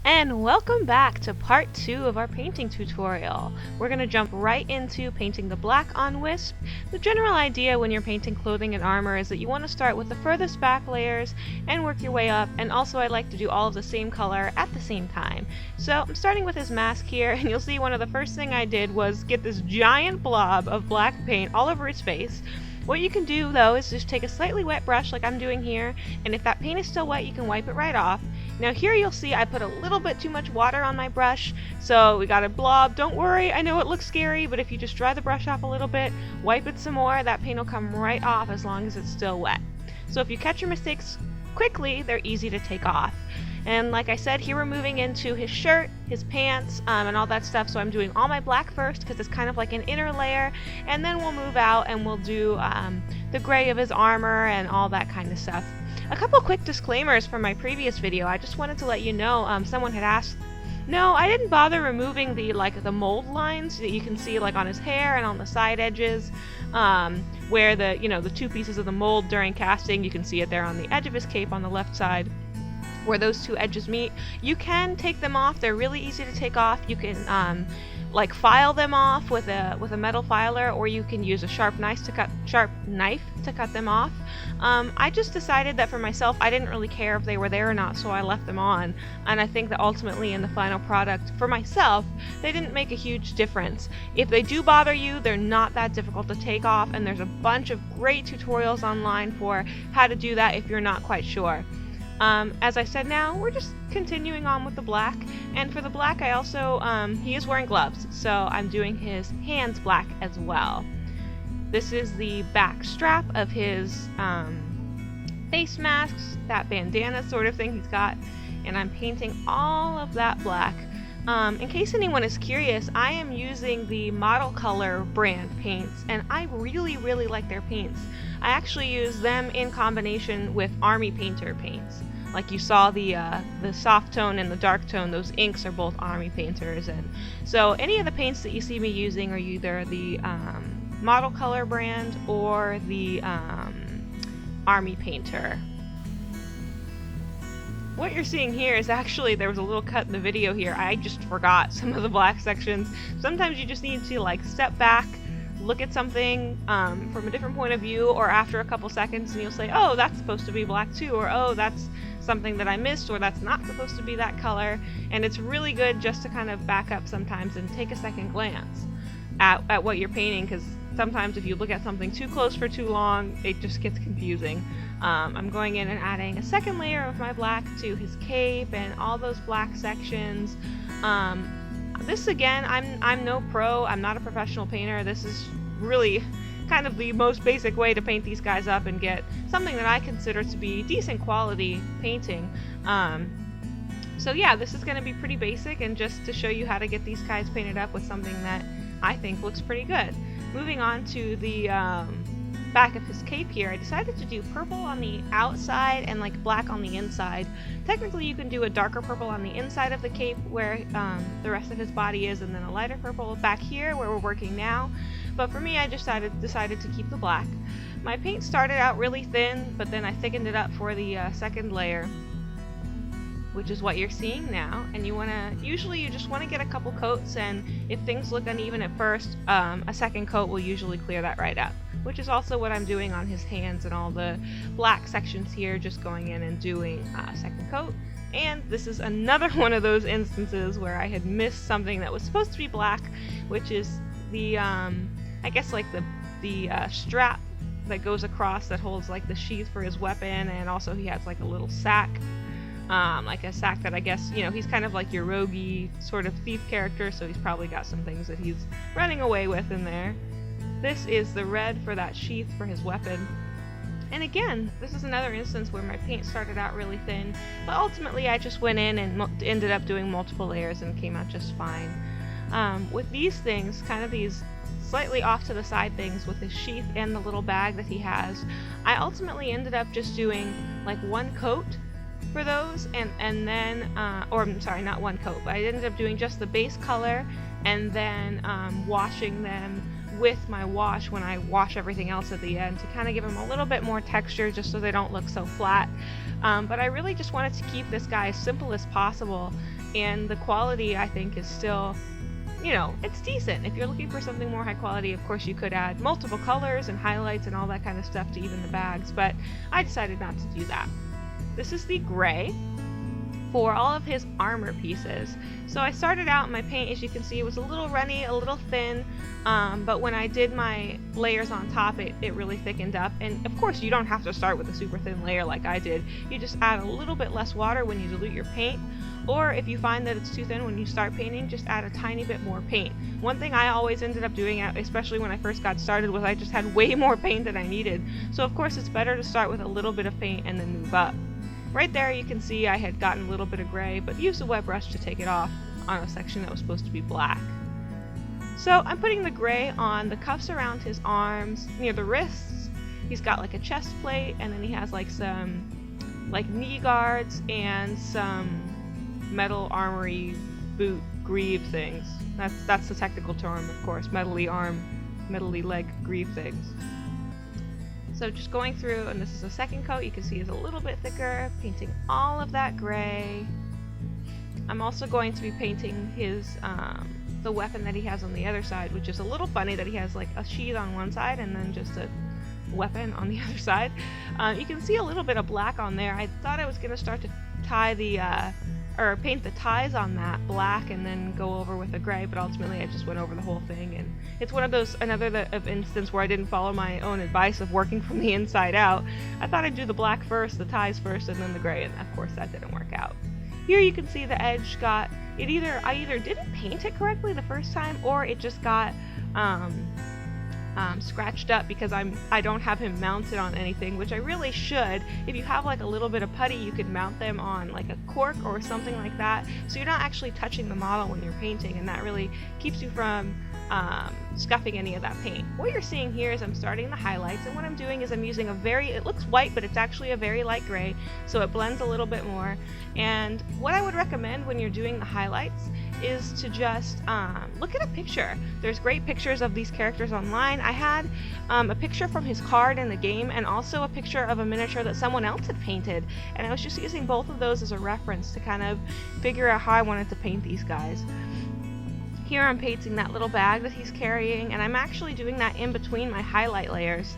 And welcome back to part 2 of our painting tutorial. We're going to jump right into painting the black on Wisp. The general idea when you're painting clothing and armor is that you want to start with the furthest back layers and work your way up, and also I like to do all of the same color at the same time. So I'm starting with his mask here, and you'll see one of the first thing I did was get this giant blob of black paint all over his face. What you can do though is just take a slightly wet brush like I'm doing here, and if that paint is still wet you can wipe it right off. Now here you'll see I put a little bit too much water on my brush, so we got a blob. Don't worry, I know it looks scary, but if you just dry the brush off a little bit, wipe it some more, that paint will come right off as long as it's still wet. So if you catch your mistakes quickly, they're easy to take off. And like I said, here we're moving into his shirt, his pants, and all that stuff. So I'm doing all my black first because it's kind of like an inner layer, and then we'll move out and we'll do the gray of his armor and all that kind of stuff. A couple quick disclaimers from my previous video. I just wanted to let you know, someone had asked. No, I didn't bother removing the mold lines that you can see like on his hair and on the side edges, where the two pieces of the mold during casting. You can see it there on the edge of his cape on the left side, where those two edges meet. You can take them off. They're really easy to take off. You can file them off with a metal filer, or you can use a sharp knife to cut them off. I just decided that for myself I didn't really care if they were there or not, so I left them on, and I think that ultimately in the final product for myself they didn't make a huge difference. If they do bother you, they're not that difficult to take off, and there's a bunch of great tutorials online for how to do that if you're not quite sure. As I said, now we're just continuing on with the black, and for the black I also, he is wearing gloves, so I'm doing his hands black as well. This is the back strap of his face masks, that bandana sort of thing he's got, and I'm painting all of that black. In case anyone is curious, I am using the Model Color brand paints, and I really like their paints. I actually use them in combination with Army Painter paints. Like you saw the soft tone and the dark tone, those inks are both Army Painters, and so any of the paints that you see me using are either the Model Color brand or the Army Painter. What you're seeing here is actually, there was a little cut in the video here, I just forgot some of the black sections. Sometimes you just need to step back, look at something from a different point of view, or after a couple seconds, and you'll say, oh, that's supposed to be black too, or oh, that's something that I missed, or that's not supposed to be that color. And it's really good just to kind of back up sometimes and take a second glance at what you're painting, because sometimes if you look at something too close for too long, it just gets confusing. I'm going in and adding a second layer of my black to his cape and all those black sections. This again, I'm no pro, I'm not a professional painter. This is really kind of the most basic way to paint these guys up and get something that I consider to be decent quality painting. So yeah, this is going to be pretty basic, and just to show you how to get these guys painted up with something that I think looks pretty good. Moving on to the back of his cape here, I decided to do purple on the outside and black on the inside. Technically you can do a darker purple on the inside of the cape where the rest of his body is, and then a lighter purple back here where we're working now. But for me, I decided to keep the black. My paint started out really thin, but then I thickened it up for the second layer, which is what you're seeing now. And usually you just want to get a couple coats, and if things look uneven at first, a second coat will usually clear that right up, which is also what I'm doing on his hands and all the black sections here, just going in and doing a second coat. And this is another one of those instances where I had missed something that was supposed to be black, which is the I guess the strap that goes across that holds the sheath for his weapon, and also he has a little sack. A sack that I guess, he's kind of like your roguey sort of thief character, so he's probably got some things that he's running away with in there. This is the red for that sheath for his weapon. And again, this is another instance where my paint started out really thin, but ultimately I just went in and ended up doing multiple layers and came out just fine. With these things, kind of these slightly off to the side things with his sheath and the little bag that he has, I ultimately ended up just doing one coat for those, and then, or I'm sorry, not one coat, but I ended up doing just the base color, and then washing them with my wash when I wash everything else at the end to kind of give them a little bit more texture, just so they don't look so flat. But I really just wanted to keep this guy as simple as possible, and the quality I think is still, you know, it's decent. If you're looking for something more high quality, of course you could add multiple colors and highlights and all that kind of stuff to even the bags, but I decided not to do that. This is the gray for all of his armor pieces. So I started out, my paint, as you can see, was a little runny, a little thin, but when I did my layers on top, it really thickened up. And of course you don't have to start with a super thin layer like I did. You just add a little bit less water when you dilute your paint, or if you find that it's too thin when you start painting, just add a tiny bit more paint. One thing I always ended up doing, especially when I first got started, was I just had way more paint than I needed. So of course it's better to start with a little bit of paint and then move up. Right there you can see I had gotten a little bit of gray, but used a wet brush to take it off on a section that was supposed to be black. So I'm putting the gray on the cuffs around his arms, near the wrists. He's got like a chest plate, and then he has like some knee guards and some metal armory boot greave things. That's the technical term, of course, metally arm, metally leg greave things. So just going through, and this is a second coat, you can see is a little bit thicker, painting all of that gray. I'm also going to be painting his the weapon that he has on the other side, which is a little funny that he has like a sheath on one side and then just a weapon on the other side. You can see a little bit of black on there. I thought I was going to start to tie the or paint the ties on that black and then go over with the gray, but ultimately I just went over the whole thing. And it's one of those, another instance where I didn't follow my own advice of working from the inside out. I thought I'd do the black first, the ties first, and then the gray, and of course that didn't work out. Here you can see the edge got, I either didn't paint it correctly the first time, or it just got scratched up because I don't have him mounted on anything, which I really should. If you have like a little bit of putty, you could mount them on like a cork or something like that, so you're not actually touching the model when you're painting, and that really keeps you from scuffing any of that paint. What you're seeing here is I'm starting the highlights, and what I'm doing is I'm using it looks white, but it's actually a very light gray, so it blends a little bit more. And what I would recommend when you're doing the highlights is to just look at a picture. There's great pictures of these characters online. I had a picture from his card in the game, and also a picture of a miniature that someone else had painted, and I was just using both of those as a reference to kind of figure out how I wanted to paint these guys. Here I'm painting that little bag that he's carrying, and I'm actually doing that in between my highlight layers.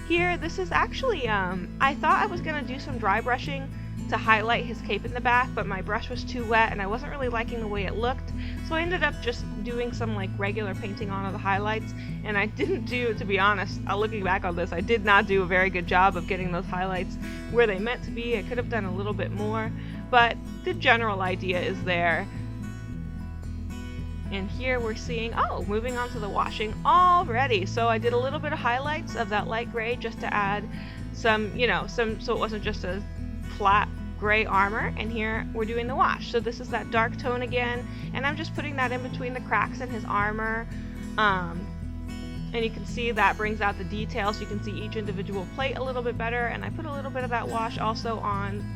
Here, this is actually, I thought I was going to do some dry brushing to highlight his cape in the back, but my brush was too wet and I wasn't really liking the way it looked, so I ended up just doing some like regular painting on the highlights, and I didn't do, to be honest, looking back on this, I did not do a very good job of getting those highlights where they meant to be. I could have done a little bit more, but the general idea is there. And here we're seeing, moving on to the washing already. So I did a little bit of highlights of that light gray just to add some, so it wasn't just a flat gray armor. And here we're doing the wash. So this is that dark tone again, and I'm just putting that in between the cracks in his armor. And you can see that brings out the details. You can see each individual plate a little bit better, and I put a little bit of that wash also on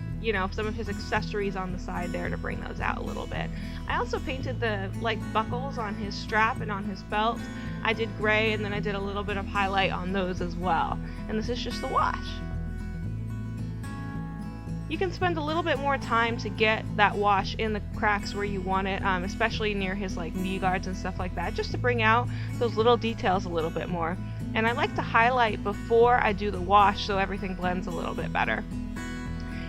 some of his accessories on the side there to bring those out a little bit. I also painted the buckles on his strap and on his belt. I did gray, and then I did a little bit of highlight on those as well. And this is just the wash. You can spend a little bit more time to get that wash in the cracks where you want it, especially near his knee guards and stuff like that, just to bring out those little details a little bit more. And I like to highlight before I do the wash so everything blends a little bit better.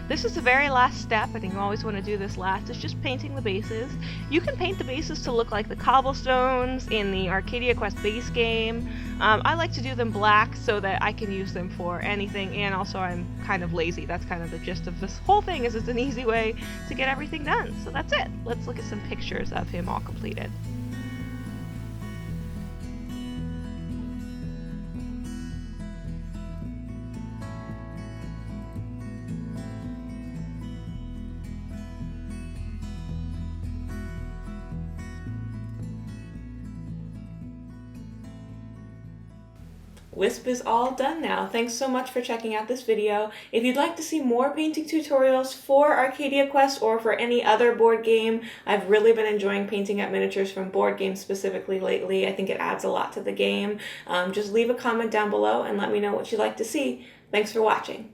This is the very last step, and you always want to do this last. It's just painting the bases. You can paint the bases to look like the cobblestones in the Arcadia Quest base game. I like to do them black so that I can use them for anything, and also I'm kind of lazy. That's kind of the gist of this whole thing, is it's an easy way to get everything done. So that's it. Let's look at some pictures of him all completed. Wisp is all done now. Thanks so much for checking out this video. If you'd like to see more painting tutorials for Arcadia Quest or for any other board game, I've really been enjoying painting up miniatures from board games specifically lately. I think it adds a lot to the game. Just leave a comment down below and let me know what you'd like to see. Thanks for watching.